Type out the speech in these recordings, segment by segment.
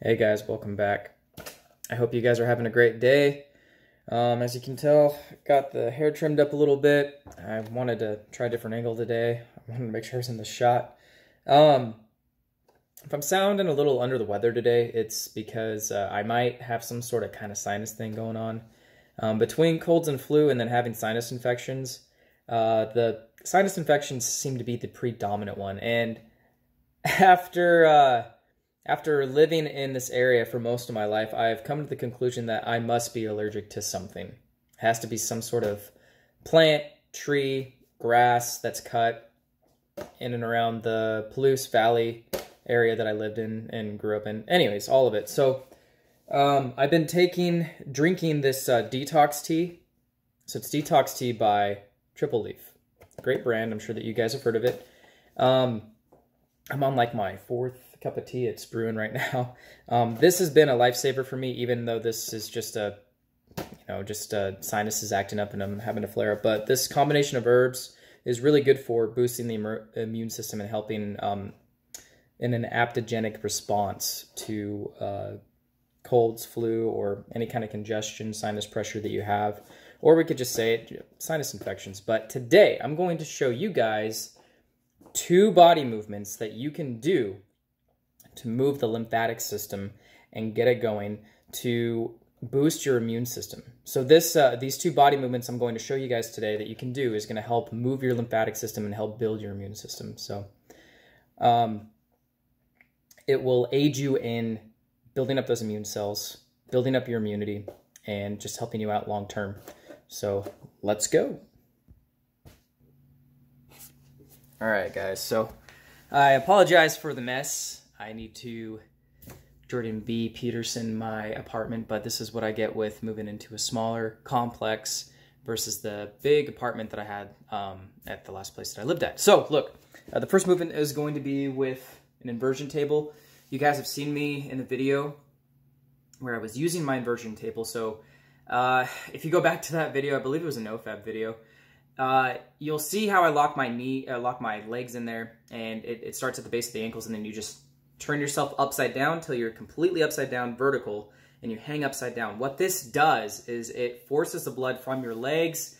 Hey guys, welcome back. I hope you guys are having a great day. As you can tell, got the hair trimmed up a little bit. I wanted to try a different angle today. I wanted to make sure I was in the shot. If I'm sounding a little under the weather today, it's because I might have some sort of kind of sinus thing going on. Between colds and flu and then having sinus infections, the sinus infections seem to be the predominant one. And after living in this area for most of my life, I've come to the conclusion that I must be allergic to something. It has to be some sort of plant, tree, grass that's cut in and around the Palouse Valley area that I lived in and grew up in. Anyways, all of it. So I've been drinking this detox tea. So it's detox tea by Triple Leaf. Great brand. I'm sure that you guys have heard of it. I'm on like my fourth cup of tea it's brewing right now. This has been a lifesaver for me, even though this is just sinuses acting up and I'm having a flare up. But this combination of herbs is really good for boosting the immune system and helping in an adaptogenic response to colds, flu, or any kind of congestion, sinus pressure that you have. Or we could just say it, sinus infections. But today I'm going to show you guys 2 body movements that you can do to move the lymphatic system and get it going to boost your immune system. So these 2 body movements I'm going to show you guys today that you can do is going to help move your lymphatic system and help build your immune system. So it will aid you in building up those immune cells, building up your immunity, and just helping you out long term. So let's go. All right, guys. So I apologize for the mess. I need to Jordan B. Peterson my apartment, but this is what I get with moving into a smaller complex versus the big apartment that I had at the last place that I lived at. So look, the first movement is going to be with an inversion table. You guys have seen me in the video where I was using my inversion table. So if you go back to that video, I believe it was a NoFap video, you'll see how I lock my legs in there, and it starts at the base of the ankles, and then you just turn yourself upside down till you're completely upside down vertical, and you hang upside down. What this does is it forces the blood from your legs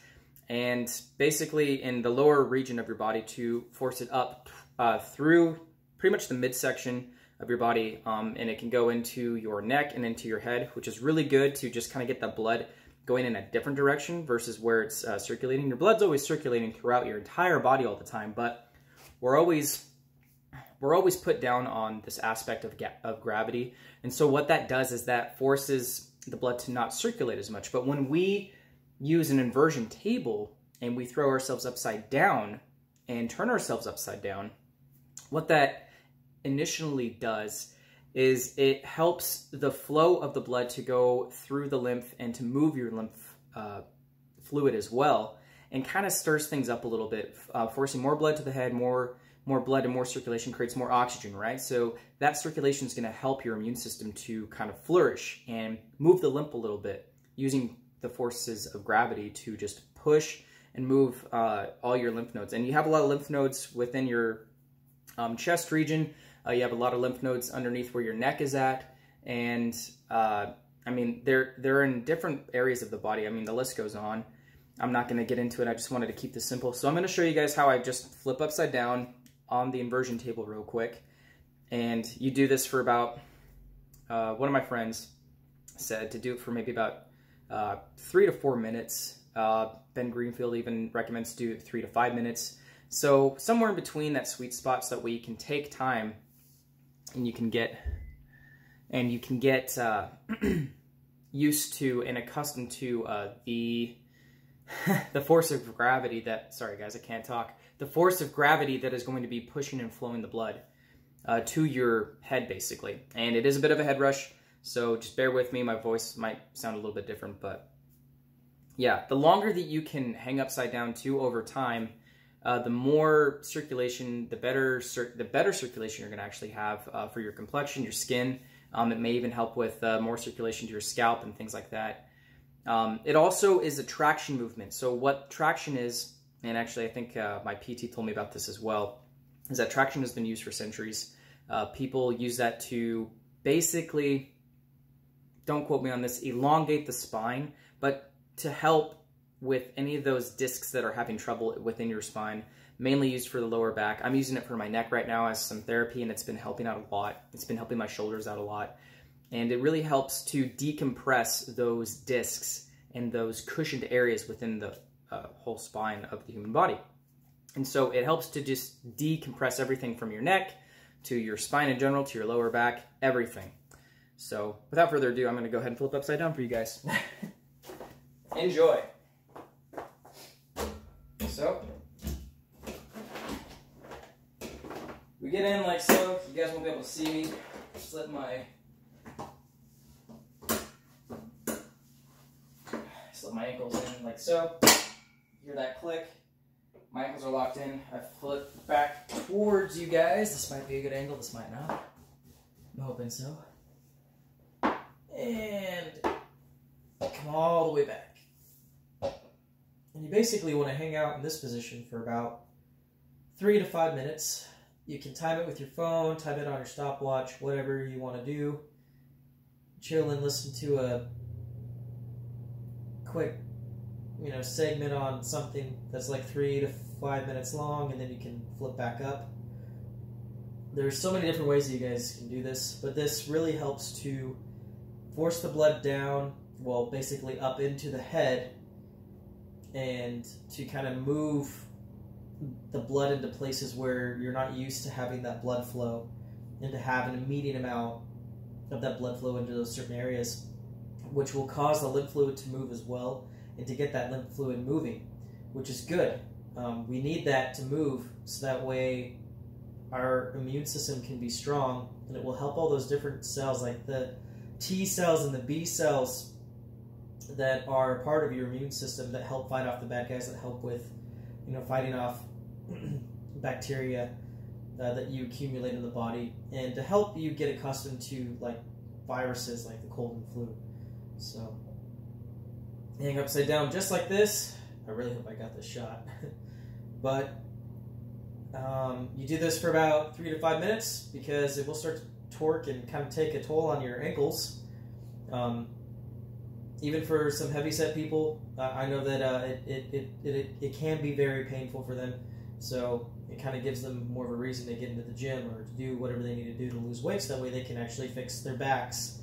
and basically in the lower region of your body to force it up through pretty much the midsection of your body, and it can go into your neck and into your head, which is really good to just kind of get the blood going in a different direction versus where it's circulating. Your blood's always circulating throughout your entire body all the time, but we're always put down on this aspect of gravity. And so what that does is that forces the blood to not circulate as much. But when we use an inversion table and we throw ourselves upside down and turn ourselves upside down, what that initially does is it helps the flow of the blood to go through the lymph and to move your lymph fluid as well, and kind of stirs things up a little bit, forcing more blood to the head, more blood and more circulation creates more oxygen, right? So that circulation is going to help your immune system to kind of flourish and move the lymph a little bit, using the forces of gravity to just push and move all your lymph nodes. And you have a lot of lymph nodes within your chest region. You have a lot of lymph nodes underneath where your neck is at. And I mean, they're in different areas of the body. I mean, the list goes on. I'm not going to get into it. I just wanted to keep this simple. So I'm going to show you guys how I just flip upside down on the inversion table real quick. And you do this for about, one of my friends said to do it for maybe about 3 to 4 minutes. Ben Greenfield even recommends to do it 3 to 5 minutes. So somewhere in between that sweet spot, so that way you can take time and you can get used to and accustomed to the force of gravity that, sorry guys, I can't talk. The force of gravity that is going to be pushing and flowing the blood to your head, basically. And it is a bit of a head rush, so just bear with me. My voice might sound a little bit different, but yeah, the longer that you can hang upside down too over time, the more circulation, the better circulation you're going to actually have for your complexion, your skin. It may even help with more circulation to your scalp and things like that. It also is a traction movement. So what traction is, and actually I think my PT told me about this as well, is that traction has been used for centuries. People use that to basically, don't quote me on this, elongate the spine, but to help with any of those discs that are having trouble within your spine, mainly used for the lower back. I'm using it for my neck right now as some therapy, and it's been helping out a lot. It's been helping my shoulders out a lot. And it really helps to decompress those discs and those cushioned areas within the whole spine of the human body. And so it helps to just decompress everything from your neck to your spine in general, to your lower back, everything. So without further ado, I'm going to go ahead and flip upside down for you guys. Enjoy. So we get in like so. You guys won't be able to see me. Just let my ankles in like so. Hear that click. My ankles are locked in. I flip back towards you guys. This might be a good angle. This might not. I'm hoping so. And come all the way back. And you basically want to hang out in this position for about 3 to 5 minutes. You can time it with your phone, time it on your stopwatch, whatever you want to do. Chill and listen to a quick, segment on something that's like 3 to 5 minutes long, and then you can flip back up. There's so many different ways that you guys can do this, but this really helps to force the blood down, well, basically up into the head, and to kind of move the blood into places where you're not used to having that blood flow, and to have an immediate amount of that blood flow into those certain areas, which will cause the lymph fluid to move as well, and to get that lymph fluid moving, which is good. We need that to move so that way our immune system can be strong, and it will help all those different cells, like the T cells and the B cells that are part of your immune system, that help fight off the bad guys, that help with, fighting off bacteria that you accumulate in the body, and to help you get accustomed to like viruses like the cold and flu. So hang upside down just like this. I really hope I got this shot. But you do this for about 3 to 5 minutes, because it will start to torque and kind of take a toll on your ankles. Even for some heavy-set people, I know that it can be very painful for them. So it kind of gives them more of a reason to get into the gym or to do whatever they need to do to lose weight, so that way they can actually fix their backs,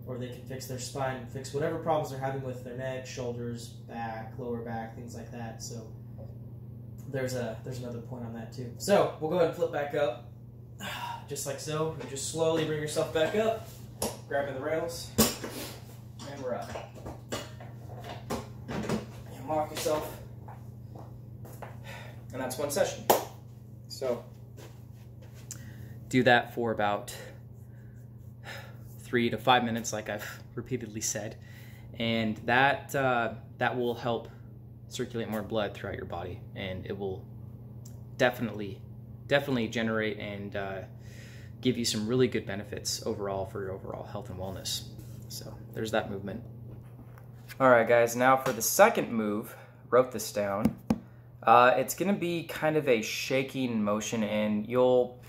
or they can fix their spine, fix whatever problems they're having with their neck, shoulders, back, lower back, things like that. So there's another point on that too. So we'll go ahead and flip back up, just like so. You just slowly bring yourself back up, grabbing the rails, and we're up. And lock yourself, and that's one session. So do that for about 3 to 5 minutes, like I've repeatedly said, and that will help circulate more blood throughout your body, and it will definitely generate and give you some really good benefits overall for your overall health and wellness. So there's that movement. All right, guys, now for the second move, wrote this down. It's going to be kind of a shaking motion, and you'll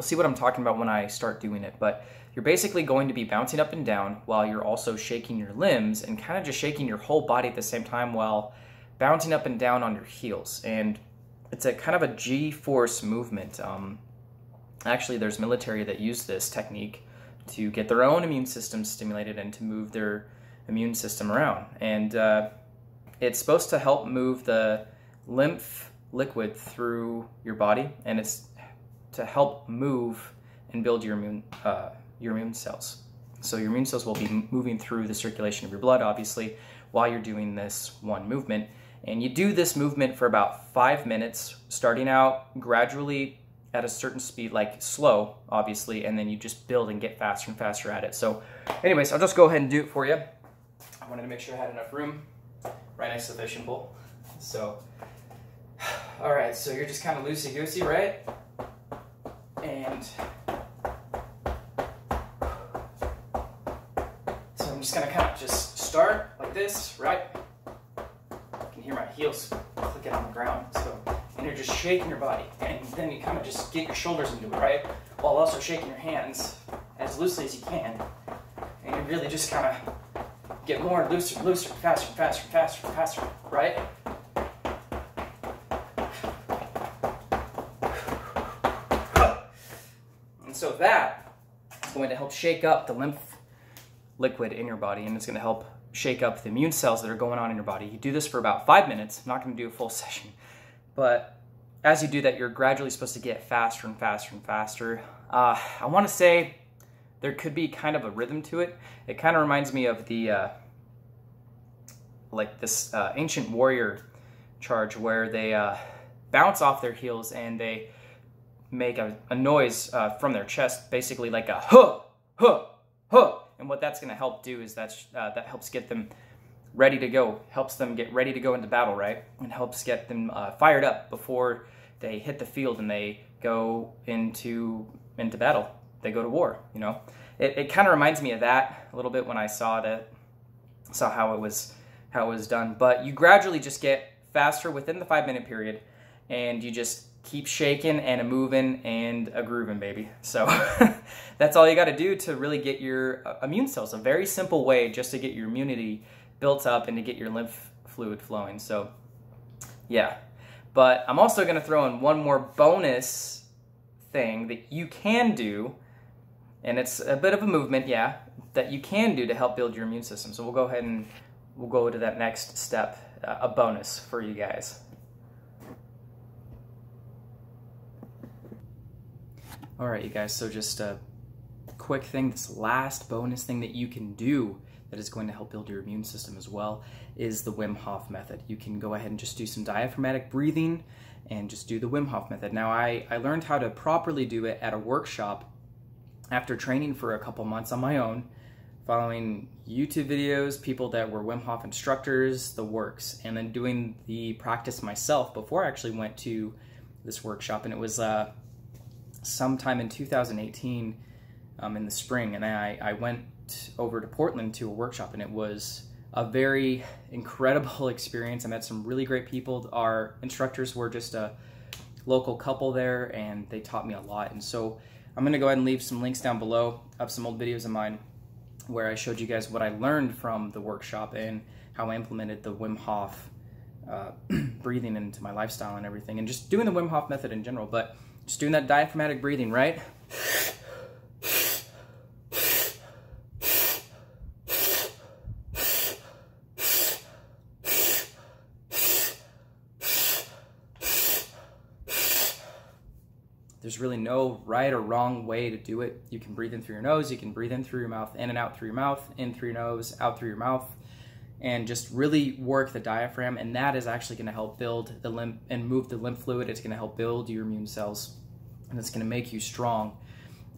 see what I'm talking about when I start doing it, but you're basically going to be bouncing up and down while you're also shaking your limbs, and kind of just shaking your whole body at the same time while bouncing up and down on your heels. And it's a kind of a G-force movement. Actually, there's military that use this technique to get their own immune system stimulated and to move their immune system around. And it's supposed to help move the lymph liquid through your body, and it's to help move and build your immune cells. So your immune cells will be moving through the circulation of your blood, obviously, while you're doing this one movement. And you do this movement for about 5 minutes, starting out gradually at a certain speed, like slow, obviously, and then you just build and get faster and faster at it. So anyways, I'll just go ahead and do it for you. I wanted to make sure I had enough room right next to the fishing pole. So, all right, so you're just kind of loosey-goosey, right? And so I'm just gonna kind of just start like this, right? You can hear my heels clicking on the ground. So, and you're just shaking your body, and then you kind of just get your shoulders into it, right? While also shaking your hands as loosely as you can. And you really just kind of get more looser and looser, faster and faster and faster and faster, right? And so that is going to help shake up the lymph liquid in your body, and it's going to help shake up the immune cells that are going on in your body. You do this for about 5 minutes. I'm not going to do a full session, but as you do that, you're gradually supposed to get faster and faster and faster. I want to say there could be kind of a rhythm to it. It kind of reminds me of the like this ancient warrior charge where they bounce off their heels and they make a noise from their chest, basically like a huh, huh, huh. And what that's going to help do is that helps get them ready to go, helps them get ready to go into battle, right? And helps get them fired up before they hit the field and they go into battle. They go to war, you know? It kind of reminds me of that a little bit when I saw how it was done. But you gradually just get faster within the 5-minute period, and you just keep shaking and a moving and a grooving, baby. So that's all you got to do to really get your immune cells. A very simple way just to get your immunity built up and to get your lymph fluid flowing. So yeah, but I'm also going to throw in one more bonus thing that you can do, and it's a bit of a movement, yeah, that you can do to help build your immune system. So we'll go ahead and we'll go to that next step, a bonus for you guys. All right, you guys, so just a quick thing, this last bonus thing that you can do that is going to help build your immune system as well is the Wim Hof method. You can go ahead and just do some diaphragmatic breathing and just do the Wim Hof method. Now, I learned how to properly do it at a workshop after training for a couple months on my own, following YouTube videos, people that were Wim Hof instructors, the works, and then doing the practice myself before I actually went to this workshop. And it was sometime in 2018 in the spring, and I went over to Portland to a workshop, and it was a very incredible experience. I met some really great people. Our instructors were just a local couple there, and they taught me a lot. And so I'm going to go ahead and leave some links down below of some old videos of mine where I showed you guys what I learned from the workshop and how I implemented the Wim Hof breathing into my lifestyle and everything, and just doing the Wim Hof method in general. But just doing that diaphragmatic breathing, right? There's really no right or wrong way to do it. You can breathe in through your nose, you can breathe in through your mouth, in and out through your mouth, in through your nose, out through your mouth, and just really work the diaphragm, and that is actually going to help build the lymph and move the lymph fluid. It's going to help build your immune cells, and it's going to make you strong.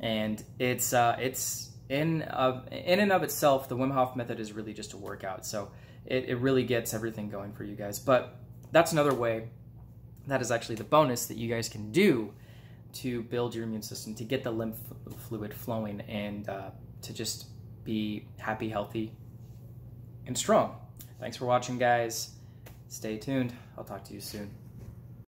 And it's in and of itself, the Wim Hof method is really just a workout. So it really gets everything going for you guys. But that's another way. That is actually the bonus that you guys can do to build your immune system, to get the lymph fluid flowing, and to just be happy, healthy, and strong. Thanks for watching, guys. Stay tuned. I'll talk to you soon.